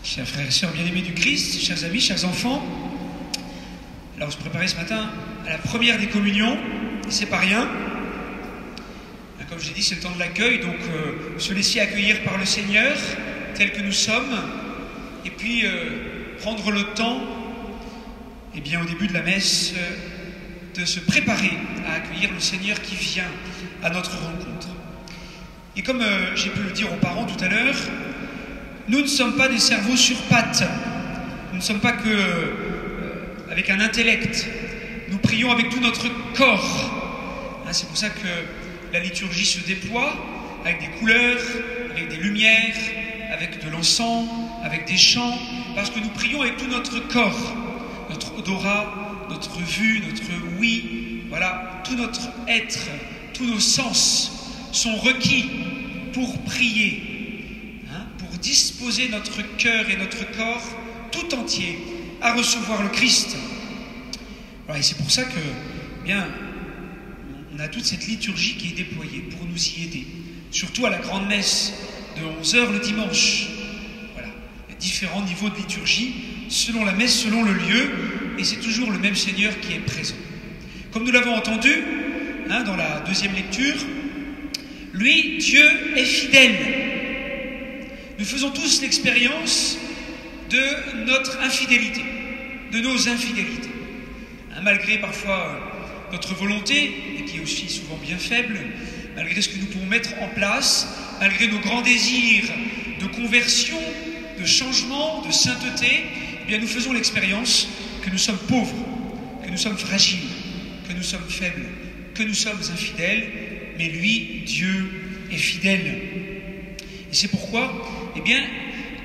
Chers frères et sœurs bien-aimés du Christ, chers amis, chers enfants, alors on se préparait ce matin à la première des communions, et c'est pas rien. Comme je l'ai dit, c'est le temps de l'accueil, donc se laisser accueillir par le Seigneur, tel que nous sommes, et puis prendre le temps, eh bien, au début de la messe, de se préparer à accueillir le Seigneur qui vient à notre rencontre. Et comme j'ai pu le dire aux parents tout à l'heure, nous ne sommes pas des cerveaux sur pattes, nous ne sommes pas que avec un intellect, nous prions avec tout notre corps. C'est pour ça que la liturgie se déploie avec des couleurs, avec des lumières, avec de l'encens, avec des chants, parce que nous prions avec tout notre corps, notre odorat, notre vue, notre ouïe, voilà, tout notre être, tous nos sens sont requis pour prier, pour disposer notre cœur et notre corps tout entier à recevoir le Christ. Voilà, et c'est pour ça que, bien, on a toute cette liturgie qui est déployée pour nous y aider, surtout à la grande messe de 11h le dimanche. Voilà, il y a différents niveaux de liturgie, selon la messe, selon le lieu, et c'est toujours le même Seigneur qui est présent. Comme nous l'avons entendu dans la deuxième lecture, lui, Dieu, est fidèle. Nous faisons tous l'expérience de notre infidélité, de nos infidélités. Malgré parfois notre volonté, et qui est aussi souvent bien faible, malgré ce que nous pouvons mettre en place, malgré nos grands désirs de conversion, de changement, de sainteté, eh bien nous faisons l'expérience que nous sommes pauvres, que nous sommes fragiles, que nous sommes faibles, que nous sommes infidèles, mais lui, Dieu, est fidèle. Et c'est pourquoi, eh bien,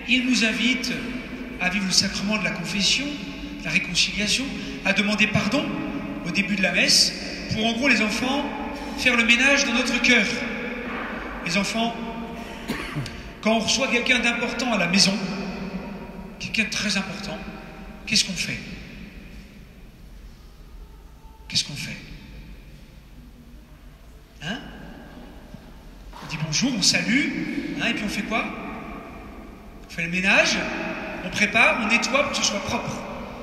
il nous invite à vivre le sacrement de la confession, de la réconciliation, à demander pardon au début de la messe, pour en gros les enfants faire le ménage dans notre cœur. Les enfants, quand on reçoit quelqu'un d'important à la maison, quelqu'un de très important, qu'est-ce qu'on fait? Qu'est-ce qu'on fait? On dit bonjour, on salue, et puis on fait quoi? On fait le ménage, on prépare, on nettoie pour que ce soit propre,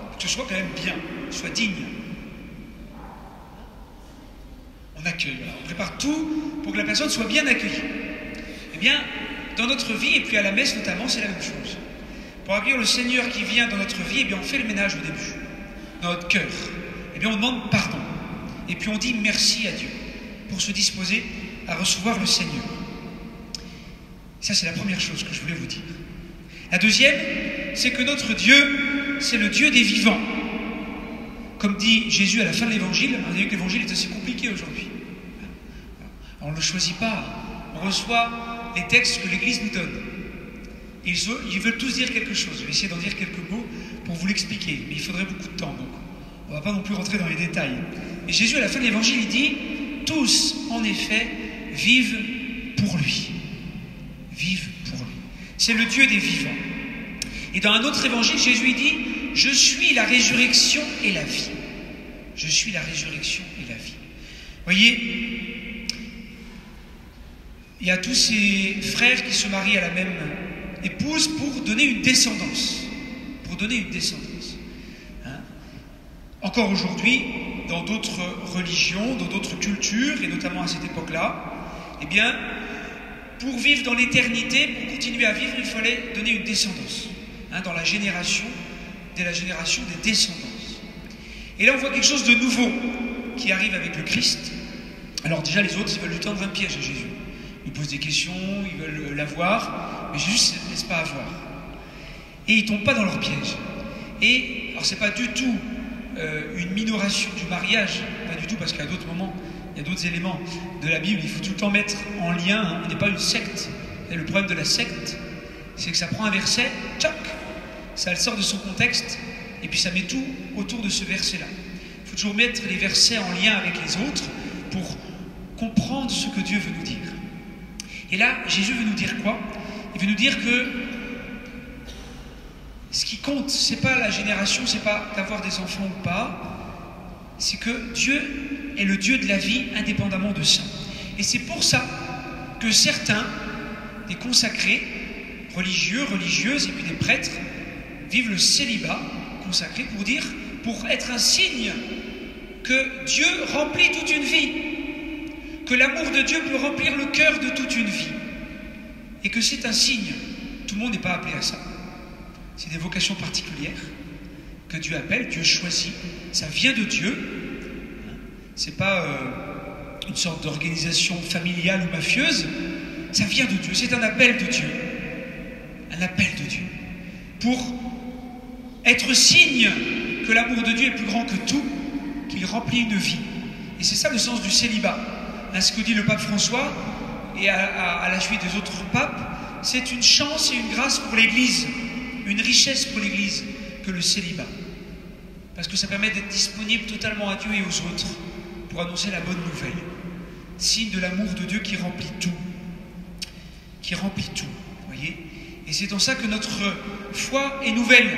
pour que ce soit quand même bien, que ce soit digne. On accueille, voilà. On prépare tout pour que la personne soit bien accueillie. Eh bien, dans notre vie, et puis à la messe notamment, c'est la même chose. Pour accueillir le Seigneur qui vient dans notre vie, eh bien on fait le ménage au début, dans notre cœur. Eh bien on demande pardon. Et puis on dit merci à Dieu pour se disposer à recevoir le Seigneur. Ça, c'est la première chose que je voulais vous dire. La deuxième, c'est que notre Dieu, c'est le Dieu des vivants. Comme dit Jésus à la fin de l'Évangile, on a vu que l'Évangile est assez compliqué aujourd'hui. On ne le choisit pas, on reçoit les textes que l'Église nous donne. Ils veulent tous dire quelque chose. Je vais essayer d'en dire quelques mots pour vous l'expliquer, mais il faudrait beaucoup de temps, donc on ne va pas non plus rentrer dans les détails. Et Jésus, à la fin de l'Évangile, il dit « Tous, en effet, vivent pour lui. » Vivent pour lui. C'est le Dieu des vivants. Et dans un autre évangile, Jésus dit « Je suis la résurrection et la vie. » Je suis la résurrection et la vie. Vous voyez, il y a tous ces frères qui se marient à la même épouse pour donner une descendance. Pour donner une descendance. Encore aujourd'hui, dans d'autres religions, dans d'autres cultures, et notamment à cette époque-là, eh bien, pour vivre dans l'éternité, pour continuer à vivre, il fallait donner une descendance. Dans la génération, dès la génération des descendances. Et là, on voit quelque chose de nouveau qui arrive avec le Christ. Alors déjà, les autres, ils veulent lui tendre un piège à Jésus. Ils posent des questions, ils veulent l'avoir, mais Jésus ne se laisse pas avoir. Et ils ne tombent pas dans leur piège. Et, alors c'est pas du tout une minoration du mariage, pas du tout, parce qu'à d'autres moments, il y a d'autres éléments de la Bible, il faut tout le temps mettre en lien, on n'est pas une secte. Et le problème de la secte, c'est que ça prend un verset, tchac, ça le sort de son contexte, et puis ça met tout autour de ce verset-là. Il faut toujours mettre les versets en lien avec les autres pour comprendre ce que Dieu veut nous dire. Et là, Jésus veut nous dire quoi? Il veut nous dire que ce qui compte, c'est pas la génération, c'est pas d'avoir des enfants ou pas, c'est que Dieu est le Dieu de la vie indépendamment de ça. Et c'est pour ça que certains, des consacrés, religieux, religieuses et puis des prêtres vivent le célibat consacré pour être un signe que Dieu remplit toute une vie, que l'amour de Dieu peut remplir le cœur de toute une vie, et que c'est un signe. Tout le monde n'est pas appelé à ça. C'est des vocations particulières que Dieu appelle, Dieu choisit. Ça vient de Dieu. C'est pas une sorte d'organisation familiale ou mafieuse. Ça vient de Dieu. C'est un appel de Dieu. Un appel de Dieu. Pour être signe que l'amour de Dieu est plus grand que tout, qu'il remplit une vie. Et c'est ça le sens du célibat. Ce que dit le pape François, et à la suite des autres papes, c'est une chance et une grâce pour l'Église, une richesse pour l'Église, que le célibat. Parce que ça permet d'être disponible totalement à Dieu et aux autres, pour annoncer la bonne nouvelle. Signe de l'amour de Dieu qui remplit tout. Qui remplit tout, voyez. Et c'est en ça que notre foi est nouvelle.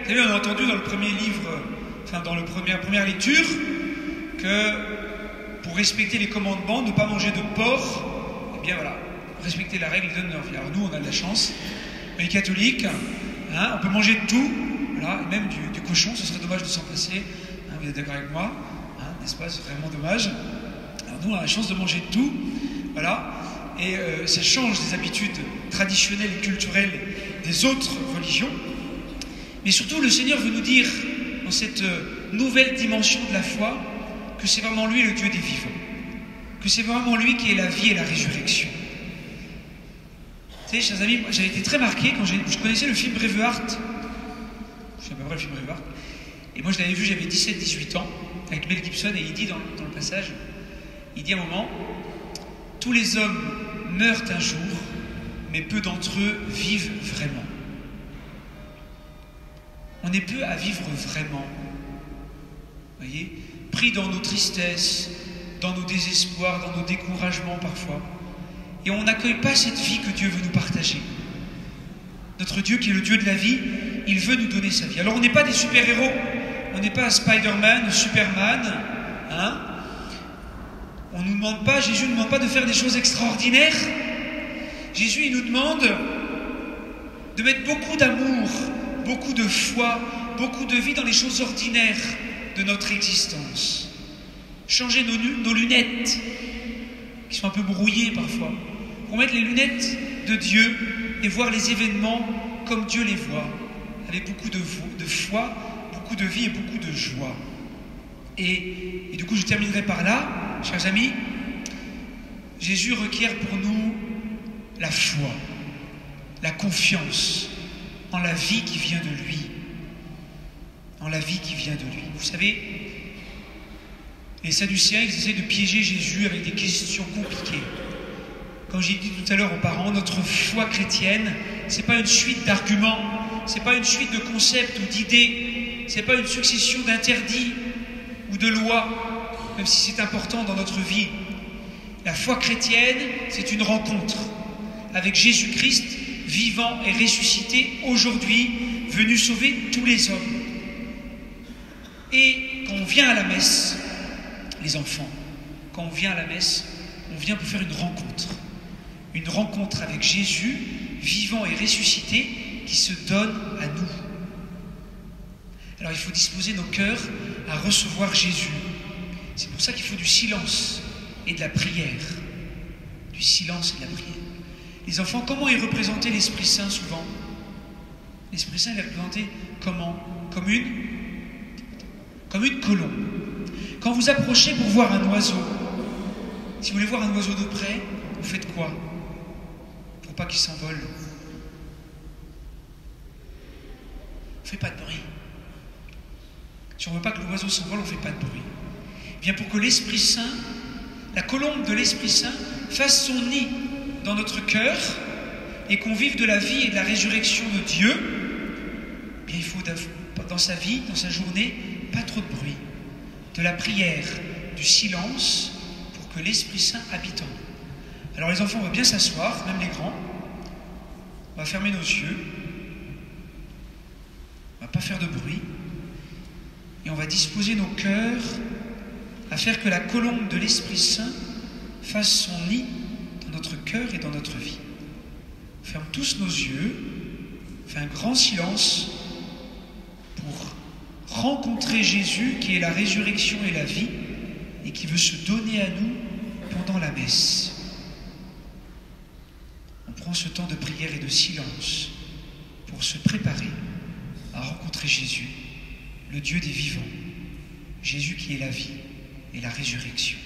Vous savez, on a entendu dans le premier livre, dans la première lecture, que pour respecter les commandements, ne pas manger de porc, eh bien voilà, respecter la règle donne leur vie. Alors nous, on a de la chance, les catholiques, on peut manger de tout, voilà, et même du cochon, ce serait dommage de s'en passer, vous êtes d'accord avec moi, n'est-ce pas, c'est vraiment dommage. Alors nous, on a la chance de manger de tout, voilà, et ça change des habitudes traditionnelles et culturelles des autres religions. Mais surtout, le Seigneur veut nous dire, dans cette nouvelle dimension de la foi, que c'est vraiment lui le Dieu des vivants, que c'est vraiment lui qui est la vie et la résurrection. Vous savez, chers amis, j'avais été très marqué quand je connaissais le film Braveheart, je sais pas vrai le film Braveheart, et moi je l'avais vu, j'avais 17-18 ans, avec Mel Gibson, et il dit dans le passage, il dit à un moment, tous les hommes meurent un jour, mais peu d'entre eux vivent vraiment. On est peu à vivre vraiment, voyez, pris dans nos tristesses, dans nos désespoirs, dans nos découragements parfois. Et on n'accueille pas cette vie que Dieu veut nous partager. Notre Dieu qui est le Dieu de la vie, il veut nous donner sa vie. Alors on n'est pas des super-héros, on n'est pas un Spider-Man, Superman, on nous demande pas, Jésus ne nous demande pas de faire des choses extraordinaires. Jésus, il nous demande de mettre beaucoup d'amour, beaucoup de foi, beaucoup de vie dans les choses ordinaires de notre existence. Changer nos lunettes, qui sont un peu brouillées parfois, pour mettre les lunettes de Dieu et voir les événements comme Dieu les voit, avec beaucoup de foi, beaucoup de vie et beaucoup de joie. Et du coup, je terminerai par là, chers amis. Jésus requiert pour nous la foi, la confiance en la vie qui vient de lui. En la vie qui vient de lui. Vous savez, les Sadducéens, ils essaient de piéger Jésus avec des questions compliquées. Comme j'ai dit tout à l'heure aux parents, notre foi chrétienne, c'est pas une suite d'arguments, c'est pas une suite de concepts ou d'idées, c'est pas une succession d'interdits ou de lois, même si c'est important dans notre vie. La foi chrétienne, c'est une rencontre avec Jésus-Christ, vivant et ressuscité, aujourd'hui, venu sauver tous les hommes. Et quand on vient à la messe, les enfants, quand on vient à la messe, on vient pour faire une rencontre avec Jésus, vivant et ressuscité, qui se donne à nous. Alors il faut disposer nos cœurs à recevoir Jésus. C'est pour ça qu'il faut du silence et de la prière. Du silence et de la prière. Les enfants, comment est représenté l'Esprit Saint souvent? L'Esprit Saint est représenté comment? Comme une colombe. Quand vous approchez pour voir un oiseau, si vous voulez voir un oiseau de près, vous faites quoi? Pour pas qu'il s'envole. On ne fait pas de bruit. Si on ne veut pas que l'oiseau s'envole, on ne fait pas de bruit. Bien pour que l'Esprit Saint, la colombe de l'Esprit Saint, fasse son nid dans notre cœur et qu'on vive de la vie et de la résurrection de Dieu, bien il faut dans sa vie, dans sa journée, pas trop de bruit, de la prière, du silence, pour que l'Esprit Saint habite en nous. Alors les enfants, on va bien s'asseoir, même les grands, on va fermer nos yeux, on ne va pas faire de bruit, et on va disposer nos cœurs à faire que la colombe de l'Esprit Saint fasse son nid dans notre cœur et dans notre vie. ferme tous nos yeux, on fait un grand silence pour rencontrer Jésus qui est la résurrection et la vie et qui veut se donner à nous pendant la messe. On prend ce temps de prière et de silence pour se préparer à rencontrer Jésus, le Dieu des vivants, Jésus qui est la vie et la résurrection.